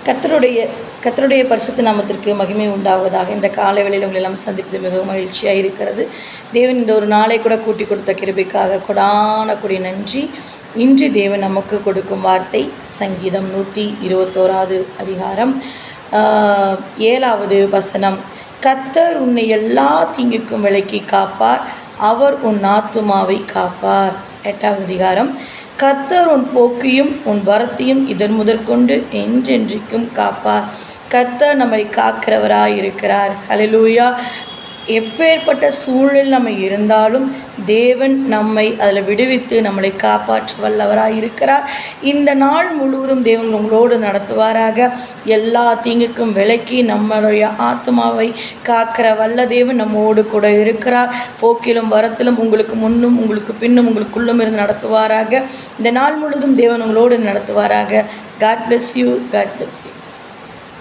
கர்த்தருடைய கர்த்தருடைய பரிசுத்த நாமத்திற்கு மகிமை உண்டாவதாக. இந்த காலை வேளையில் உங்களை எல்லாம் சந்திப்பது மிகவும் மகிழ்ச்சியாக இருக்கிறது. தேவன் இந்த ஒரு நாளை கூட கூட்டி கொடுத்த கிருபைக்காக கொடான கொடி நன்றி. இன்று தேவன் நமக்கு கொடுக்கும் வார்த்தை சங்கீதம் 121 அதிகாரம் 7வது வசனம். கர்த்தர் உன்னை எல்லா தீங்குக்கும் விலக்கி காப்பார், அவர் உன் ஆத்துமாவை காப்பார். 8வது அதிகாரம். கர்த்தர் உன் போக்கையும் உன் வரத்தையும் இதன் முதற்கொண்டு என்றென்றைக்கும் காப்பார். கர்த்தர் நம்மை காக்கிறவராய் இருக்கிறார். ஹல்லேலூயா. எப்பேற்பட்ட சூழல் நம்ம இருந்தாலும் தேவன் நம்மை அதில் விடுவித்து நம்மளை காப்பாற்ற வல்லவராய் இருக்கிறார். இந்த நாள் முழுவதும் தேவன் உங்களோடு நடத்துவாராக. எல்லா தீங்குக்கும் விலக்கி நம்மளுடைய ஆத்மாவை காக்கிற வல்ல தேவன் நம்மோடு கூட இருக்கிறார். போக்கிலும் வரத்திலும் உங்களுக்கு முன்னும் உங்களுக்கு பின்னும் உங்களுக்குள்ளும் இருந்து நடத்துவாராக. இந்த நாள் முழுவதும் தேவன் உங்களோடு நடத்துவாராக. God bless you. God bless you.